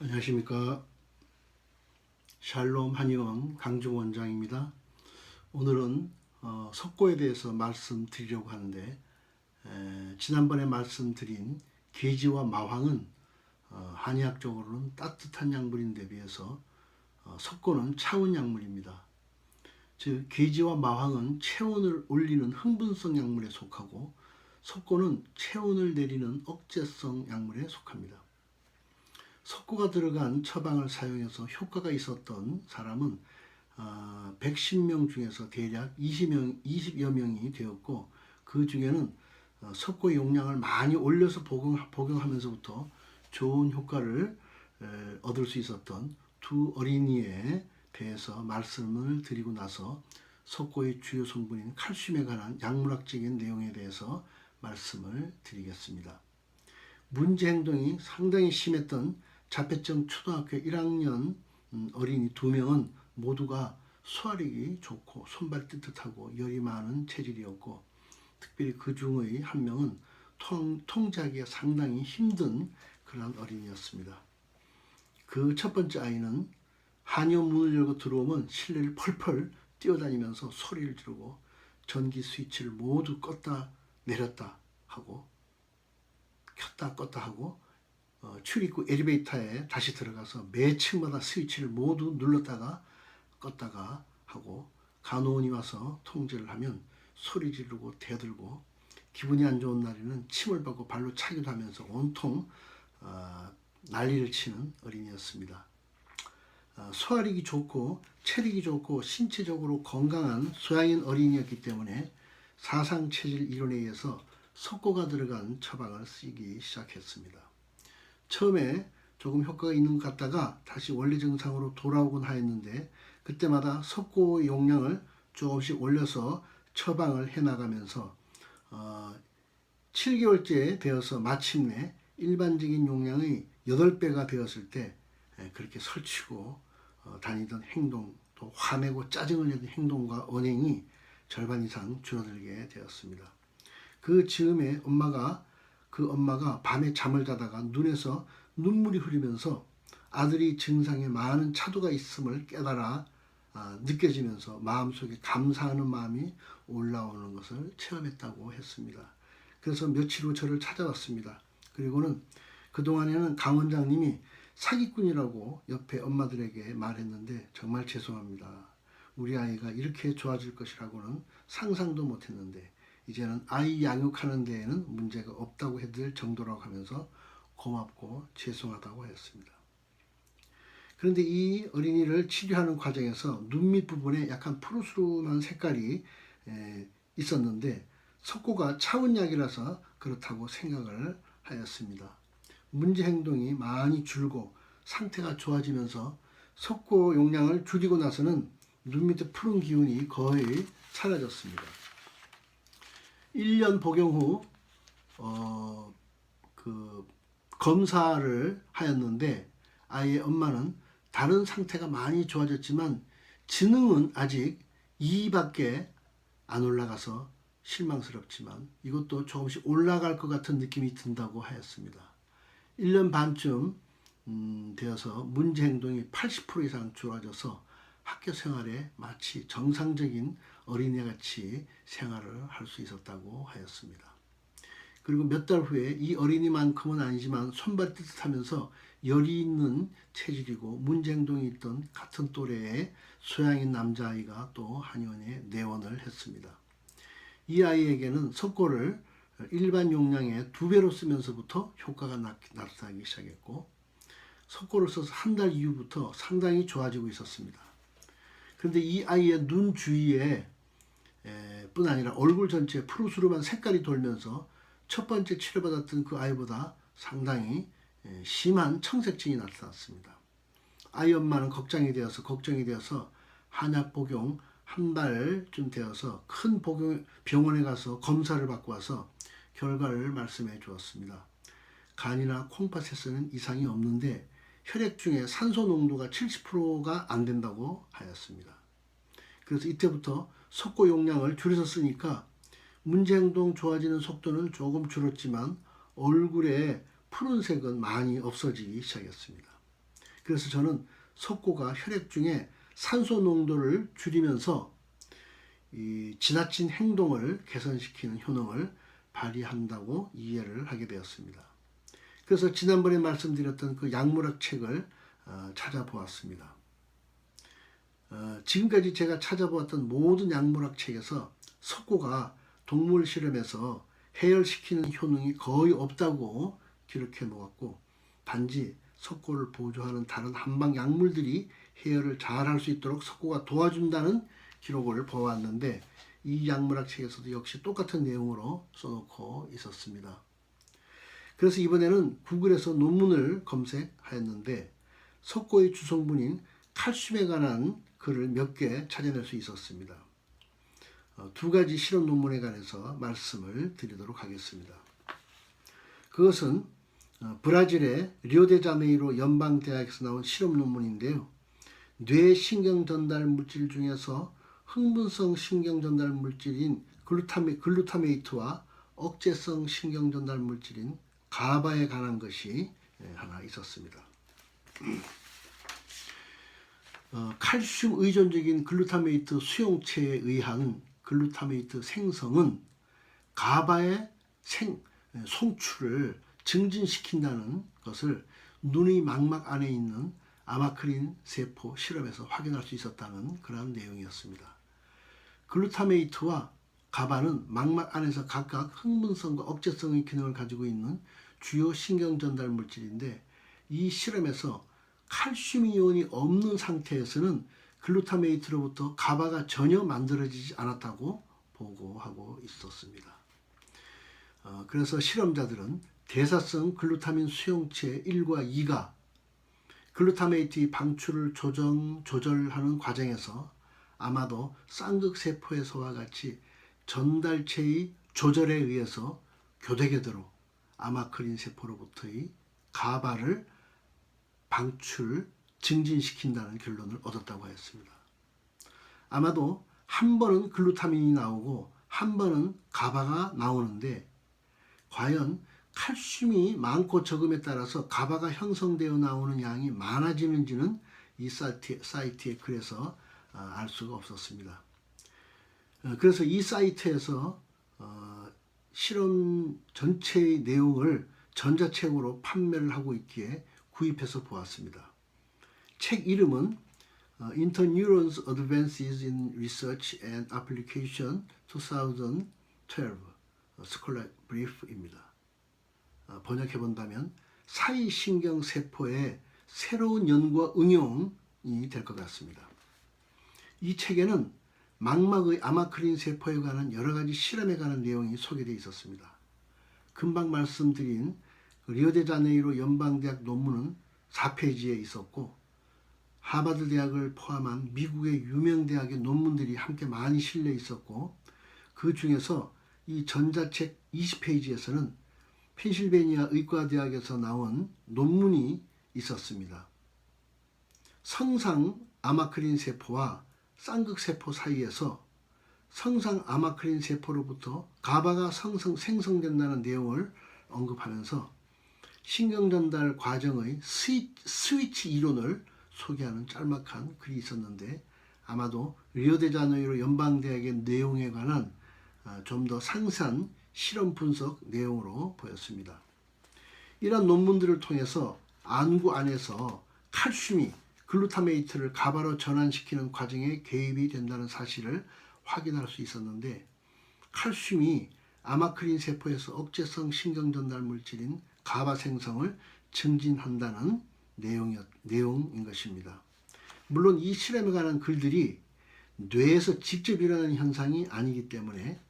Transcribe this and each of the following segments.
안녕하십니까. 샬롬 한의원 강중 원장입니다. 오늘은 석고에 대해서 말씀드리려고 하는데, 지난번에 말씀드린 계지와 마황은 한의학적으로는 따뜻한 약물인데 비해서 석고는 차운 약물입니다. 즉 계지와 마황은 체온을 올리는 흥분성 약물에 속하고, 석고는 체온을 내리는 억제성 약물에 속합니다. 석고가 들어간 처방을 사용해서 효과가 있었던 사람은 110명 중에서 대략 20여 명이 되었고, 그 중에는 석고 용량을 많이 올려서 복용하면서부터 좋은 효과를 얻을 수 있었던 두 어린이에 대해서 말씀을 드리고 나서 석고의 주요 성분인 칼슘에 관한 약물학적인 내용에 대해서 말씀을 드리겠습니다. 문제 행동이 상당히 심했던 자폐증 초등학교 1학년 어린이 2명은 모두가 소화력이 좋고 손발 떳떳하고 열이 많은 체질이었고, 특별히 그 중의 한 명은 통제하기가 상당히 힘든 그런 어린이였습니다. 그 첫 번째 아이는 한의원 문을 열고 들어오면 실내를 펄펄 뛰어다니면서 소리를 지르고 전기 스위치를 모두 껐다 내렸다 하고 켰다 껐다 하고 출입구 엘리베이터에 다시 들어가서 매 층마다 스위치를 모두 눌렀다가 껐다가 하고, 간호원이 와서 통제를 하면 소리 지르고 대들고, 기분이 안 좋은 날에는 침을 밟고 발로 차기도 하면서 온통 난리를 치는 어린이였습니다. 소화력이 좋고 체력이 좋고 신체적으로 건강한 소양인 어린이였기 때문에 사상체질 이론에 의해서 석고가 들어간 처방을 쓰기 시작했습니다. 처음에 조금 효과가 있는 것 같다가 다시 원래 증상으로 돌아오곤 하였는데, 그때마다 석고 용량을 조금씩 올려서 처방을 해나가면서 7개월째 되어서 마침내 일반적인 용량의 8배가 되었을 때 그렇게 설치고 다니던 행동, 또 화내고 짜증을 내던 행동과 언행이 절반 이상 줄어들게 되었습니다. 그 즈음에 그 엄마가 밤에 잠을 자다가 눈에서 눈물이 흐르면서 아들이 증상에 많은 차도가 있음을 깨달아 느껴지면서 마음속에 감사하는 마음이 올라오는 것을 체험했다고 했습니다. 그래서 며칠 후 저를 찾아왔습니다. 그리고는 그동안에는 강 원장님이 사기꾼이라고 옆에 엄마들에게 말했는데 정말 죄송합니다. 우리 아이가 이렇게 좋아질 것이라고는 상상도 못했는데 이제는 아이 양육하는 데에는 문제가 없다고 해드릴 정도라고 하면서 고맙고 죄송하다고 했습니다. 그런데 이 어린이를 치료하는 과정에서 눈 밑 부분에 약간 푸르스름한 색깔이 있었는데 석고가 차은약이라서 그렇다고 생각을 하였습니다. 문제 행동이 많이 줄고 상태가 좋아지면서 석고 용량을 줄이고 나서는 눈 밑에 푸른 기운이 거의 사라졌습니다. 1년 복용 후 검사를 하였는데 아이의 엄마는 다른 상태가 많이 좋아졌지만 지능은 아직 2밖에 안 올라가서 실망스럽지만 이것도 조금씩 올라갈 것 같은 느낌이 든다고 하였습니다. 1년 반쯤 되어서 문제 행동이 80% 이상 좋아져서 학교 생활에 마치 정상적인 어린애같이 생활을 할 수 있었다고 하였습니다. 그리고 몇 달 후에 이 어린이만큼은 아니지만 손발이 떳떳하면서 열이 있는 체질이고 문제 행동이 있던 같은 또래의 소양인 남자아이가 또 한의원에 내원을 했습니다. 이 아이에게는 석고를 일반 용량의 2배로 쓰면서부터 효과가 나타나기 시작했고, 석고를 써서 한 달 이후부터 상당히 좋아지고 있었습니다. 그런데 이 아이의 눈 주위에 뿐 아니라 얼굴 전체에 푸르스름한 색깔이 돌면서 첫 번째 치료받았던 그 아이보다 상당히 심한 청색증이 나타났습니다. 아이 엄마는 걱정이 되어서 한약 복용 한 달쯤 되어서 큰 병원에 가서 검사를 받고 와서 결과를 말씀해 주었습니다. 간이나 콩팥에서는 이상이 없는데 혈액 중에 산소 농도가 70%가 안 된다고 하였습니다. 그래서 이때부터 석고 용량을 줄여서 쓰니까 문제 행동 좋아지는 속도는 조금 줄었지만 얼굴에 푸른색은 많이 없어지기 시작했습니다. 그래서 저는 석고가 혈액 중에 산소 농도를 줄이면서 이 지나친 행동을 개선시키는 효능을 발휘한다고 이해를 하게 되었습니다. 그래서 지난번에 말씀드렸던 그 약물학 책을 찾아보았습니다. 지금까지 제가 찾아보았던 모든 약물학 책에서 석고가 동물 실험에서 해열시키는 효능이 거의 없다고 기록해 놓았고, 단지 석고를 보조하는 다른 한방 약물들이 해열을 잘 할 수 있도록 석고가 도와준다는 기록을 보았는데, 이 약물학 책에서도 역시 똑같은 내용으로 써놓고 있었습니다. 그래서 이번에는 구글에서 논문을 검색하였는데 석고의 주성분인 칼슘에 관한 글을 몇 개 찾아낼 수 있었습니다. 두 가지 실험 논문에 관해서 말씀을 드리도록 하겠습니다. 그것은 브라질의 리오데자네이루 연방대학에서 나온 실험 논문인데요. 뇌 신경 전달 물질 중에서 흥분성 신경 전달 물질인 글루타메이트와 억제성 신경 전달 물질인 가바에 관한 것이 하나 있었습니다. 칼슘 의존적인 글루타메이트 수용체에 의한 글루타메이트 생성은 가바의 송출을 증진시킨다는 것을 눈의 망막 안에 있는 아마크린 세포 실험에서 확인할 수 있었다는 그런 내용이었습니다. 글루타메이트와 가바는 망막 안에서 각각 흥분성과 억제성의 기능을 가지고 있는 주요 신경 전달 물질인데, 이 실험에서 칼슘 이온이 없는 상태에서는 글루타메이트로부터 가바가 전혀 만들어지지 않았다고 보고하고 있었습니다. 그래서 실험자들은 대사성 글루타민 수용체 1과 2가 글루타메이트의 방출을 조절하는 과정에서 아마도 쌍극세포에서와 같이 전달체의 조절에 의해서 교대궤도로 아마크린 세포로부터의 가바를 증진시킨다는 결론을 얻었다고 했습니다. 아마도 한 번은 글루타민이 나오고 한 번은 가바가 나오는데, 과연 칼슘이 많고 적음에 따라서 가바가 형성되어 나오는 양이 많아지는지는 이 사이트의 글에서 알 수가 없었습니다. 그래서 이 사이트에서 실험 전체의 내용을 전자책으로 판매를 하고 있기에 구입해서 보았습니다. 책 이름은 Interneurons Advances in Research and Application 2012 Scholar Brief입니다. 번역해 본다면 사이신경세포의 새로운 연구와 응용이 될 것 같습니다. 이 책에는 망막의 아마크린 세포에 관한 여러 가지 실험에 관한 내용이 소개되어 있었습니다. 금방 말씀드린 리오데자네이루 연방대학 논문은 4페이지에 있었고, 하버드 대학을 포함한 미국의 유명 대학의 논문들이 함께 많이 실려 있었고, 그 중에서 이 전자책 20페이지에서는 펜실베니아 의과대학에서 나온 논문이 있었습니다. 성상 아마크린 세포와 쌍극세포 사이에서 성상 아마크린 세포로부터 가바가 생성된다는 내용을 언급하면서 신경전달 과정의 스위치 이론을 소개하는 짤막한 글이 있었는데, 아마도 리오데자네이루 연방대학의 내용에 관한 좀 더 상세한 실험 분석 내용으로 보였습니다. 이런 논문들을 통해서 안구 안에서 칼슘이 글루타메이트를 가바로 전환시키는 과정에 개입이 된다는 사실을 확인할 수 있었는데, 칼슘이 아마크린 세포에서 억제성 신경전달 물질인 가바 생성을 증진한다는 내용인 것입니다. 물론 이 실험에 관한 글들이 뇌에서 직접 일어나는 현상이 아니기 때문에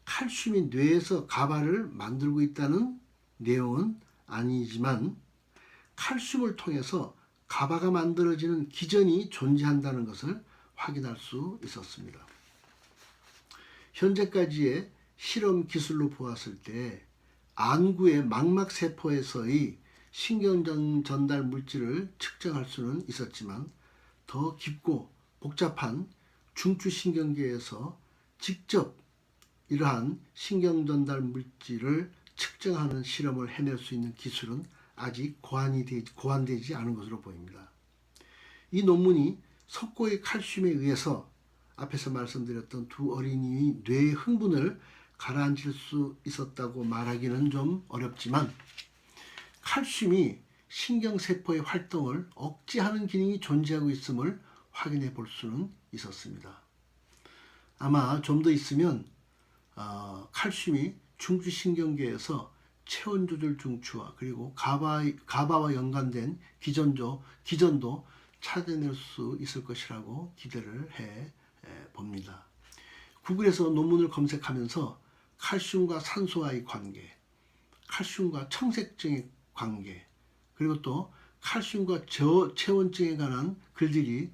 칼슘이 뇌에서 가바를 만들고 있다는 내용은 아니지만, 칼슘을 통해서 가바가 만들어지는 기전이 존재한다는 것을 확인할 수 있었습니다. 현재까지의 실험 기술로 보았을 때 안구의 망막세포에서의 신경 전달 물질을 측정할 수는 있었지만, 더 깊고 복잡한 중추신경계에서 직접 이러한 신경 전달 물질을 측정하는 실험을 해낼 수 있는 기술은 아직 고안되지 않은 것으로 보입니다. 이 논문이 석고의 칼슘에 의해서 앞에서 말씀드렸던 두 어린이의 뇌의 흥분을 가라앉힐 수 있었다고 말하기는 좀 어렵지만 칼슘이 신경세포의 활동을 억제하는 기능이 존재하고 있음을 확인해 볼 수는 있었습니다. 아마 좀 더 있으면 칼슘이 중추신경계에서 체온조절 중추와 그리고 가바와 연관된 기전도 찾아낼 수 있을 것이라고 기대를 해 봅니다. 구글에서 논문을 검색하면서 칼슘과 산소와의 관계, 칼슘과 청색증의 관계, 그리고 또 칼슘과 저체온증에 관한 글들이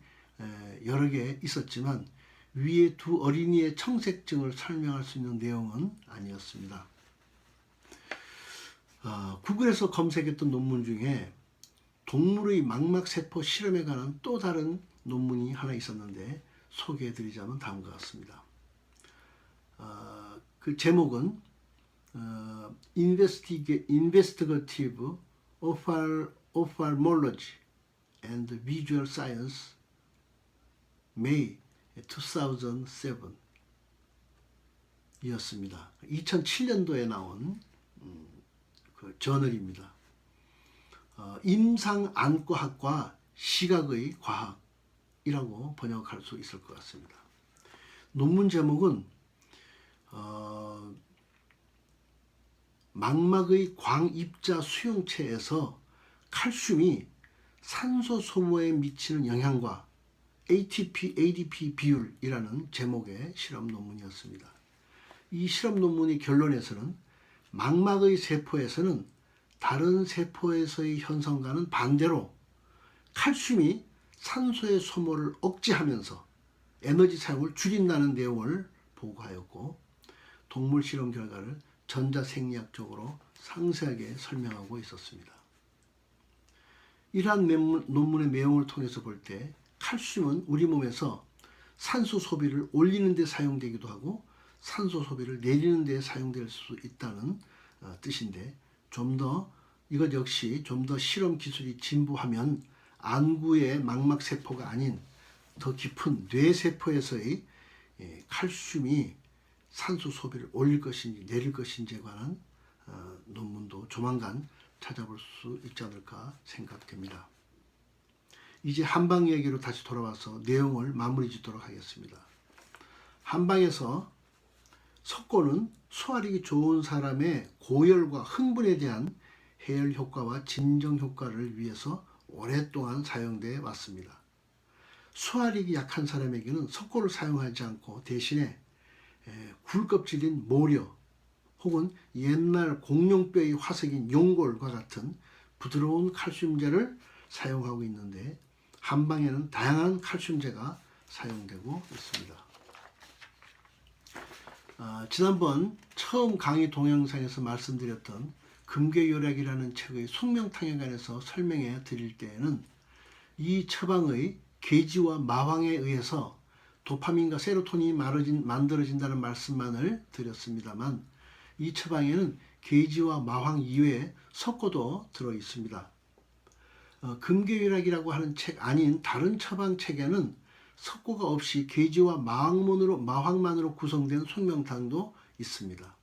여러 개 있었지만 위에 두 어린이의 청색증을 설명할 수 있는 내용은 아니었습니다. 구글에서 검색했던 논문 중에 동물의 망막세포 실험에 관한 또 다른 논문이 하나 있었는데 소개해드리자면 다음과 같습니다. 그 제목은 Investigative Ophthalmology and Visual Science May 2007 이었습니다. 2007년도에 나온 그 저널입니다. 임상안과학과 시각의 과학이라고 번역할 수 있을 것 같습니다. 논문 제목은 망막의 광입자 수용체에서 칼슘이 산소 소모에 미치는 영향과 ATP 비율이라는 제목의 실험 논문이었습니다. 이 실험 논문의 결론에서는 망막의 세포에서는 다른 세포에서의 현상과는 반대로 칼슘이 산소의 소모를 억제하면서 에너지 사용을 줄인다는 내용을 보고하였고 동물 실험 결과를 전자생리학적으로 상세하게 설명하고 있었습니다. 이러한 논문의 내용을 통해서 볼 때 칼슘은 우리 몸에서 산소 소비를 올리는 데 사용되기도 하고 산소 소비를 내리는 데 사용될 수 있다는 뜻인데 이것 역시 좀 더 실험 기술이 진보하면 안구의 망막세포가 아닌 더 깊은 뇌세포에서의 칼슘이 산소 소비를 올릴 것인지 내릴 것인지에 관한 논문도 조만간 찾아볼 수 있지 않을까 생각됩니다. 이제 한방 이야기로 다시 돌아와서 내용을 마무리 짓도록 하겠습니다. 한방에서 석고는 소화력이 좋은 사람의 고열과 흥분에 대한 해열 효과와 진정 효과를 위해서 오랫동안 사용되어 왔습니다. 소화력이 약한 사람에게는 석고를 사용하지 않고 대신에 굴껍질인 모려 혹은 옛날 공룡뼈의 화석인 용골과 같은 부드러운 칼슘제를 사용하고 있는데 한방에는 다양한 칼슘제가 사용되고 있습니다. 지난번 처음 강의 동영상에서 말씀드렸던 금괴요약이라는 책의 숙명탕에 관해서 설명해 드릴 때에는 이 처방의 계지와 마황에 의해서 도파민과 세로토닌이 만들어진다는 말씀만을 드렸습니다만 이 처방에는 계지와 마황 이외에 석고도 들어 있습니다. 금괴요약이라고 하는 책 아닌 다른 처방책에는 석고가 없이 계지와 마황만으로 구성된 숙명탕도 있습니다.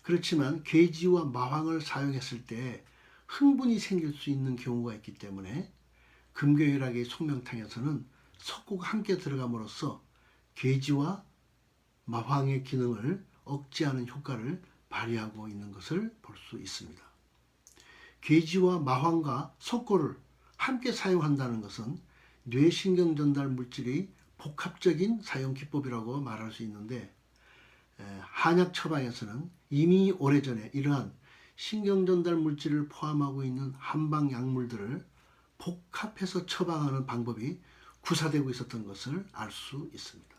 그렇지만 계지와 마황을 사용했을 때 흥분이 생길 수 있는 경우가 있기 때문에 금괴요약의 숙명탕에서는 석고가 함께 들어감으로써 계지와 마황의 기능을 억제하는 효과를 발휘하고 있는 것을 볼 수 있습니다. 계지와 마황과 석고를 함께 사용한다는 것은 뇌신경 전달 물질의 복합적인 사용 기법이라고 말할 수 있는데 한약 처방에서는 이미 오래전에 이러한 신경 전달 물질을 포함하고 있는 한방 약물들을 복합해서 처방하는 방법이 구사되고 있었던 것을 알 수 있습니다.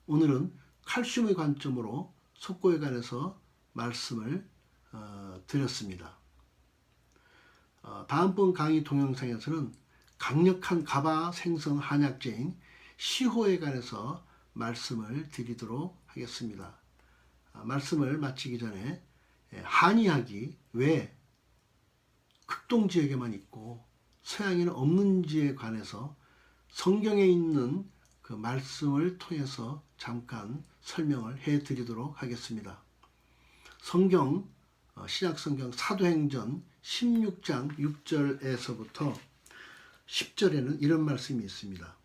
오늘은 칼슘의 관점으로 석고에 관해서 말씀을 드렸습니다. 다음번 강의 동영상에서는 강력한 가바 생성 한약제인 시호에 관해서 말씀을 드리도록 하겠습니다. 말씀을 마치기 전에 한의학이 왜 극동 지역에만 있고 서양에는 없는지에 관해서 성경에 있는 그 말씀을 통해서 잠깐 설명을 해 드리도록 하겠습니다. 성경, 신약성경 사도행전 16장 6절에서부터 10절에는 이런 말씀이 있습니다.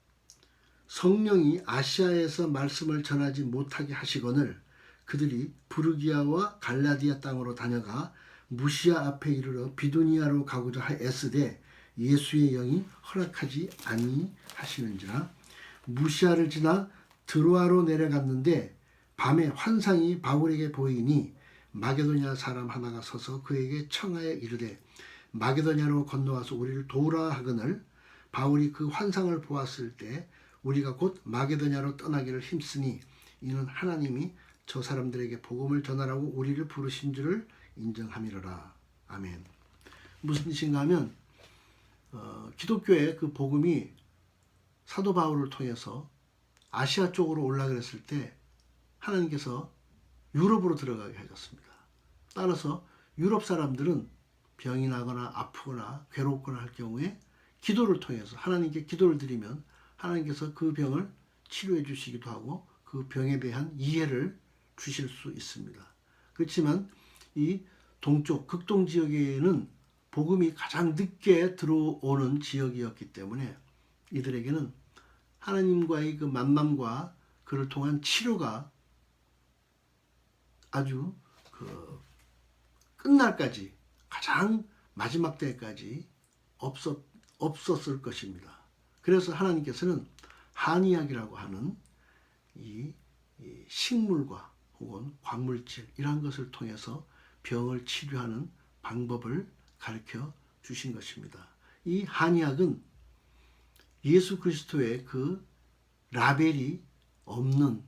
성령이 아시아에서 말씀을 전하지 못하게 하시거늘 그들이 부르기아와 갈라디아 땅으로 다녀가 무시아 앞에 이르러 비두니아로 가고자 애쓰되 예수의 영이 허락하지 아니하시는지라. 무시아를 지나 드로아로 내려갔는데 밤에 환상이 바울에게 보이니 마게도냐 사람 하나가 서서 그에게 청하여 이르되 마게도냐로 건너와서 우리를 도우라 하거늘 바울이 그 환상을 보았을 때 우리가 곧 마게도냐로 떠나기를 힘쓰니 이는 하나님이 저 사람들에게 복음을 전하라고 우리를 부르신 줄을 인정함이로라. 아멘. 무슨 뜻인가 하면 기독교의 그 복음이 사도 바울을 통해서 아시아 쪽으로 올라갔을 때 하나님께서 유럽으로 들어가게 하셨습니다. 따라서 유럽 사람들은 병이 나거나 아프거나 괴롭거나 할 경우에 기도를 통해서 하나님께 기도를 드리면 하나님께서 그 병을 치료해 주시기도 하고 그 병에 대한 이해를 주실 수 있습니다. 그렇지만 이 동쪽 극동 지역에는 복음이 가장 늦게 들어오는 지역이었기 때문에 이들에게는 하나님과의 그 만남과 그를 통한 치료가 아주 끝날까지 가장 마지막 때까지 없었을 것입니다. 그래서 하나님께서는 한의학이라고 하는 이 식물과 혹은 광물질 이러한 것을 통해서 병을 치료하는 방법을 가르쳐 주신 것입니다. 이 한의학은 예수 그리스도의 그 라벨이 없는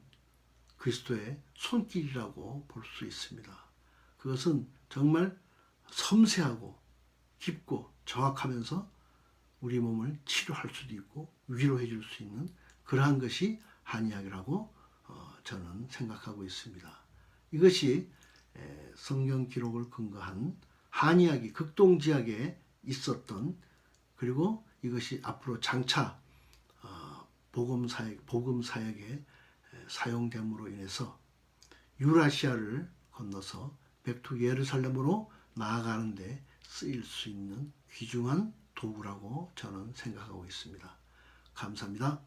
그리스도의 손길이라고 볼 수 있습니다. 그것은 정말 섬세하고 깊고 정확하면서 우리 몸을 치료할 수도 있고 위로해 줄 수 있는 그러한 것이 한의학이라고 저는 생각하고 있습니다. 이것이 성경 기록을 근거한 한의학이 극동지역에 있었던, 그리고 이것이 앞으로 장차 복음사역에 사용됨으로 인해서 유라시아를 건너서 백투 예루살렘으로 나아가는 데 쓰일 수 있는 귀중한 도구라고 저는 생각하고 있습니다. 감사합니다.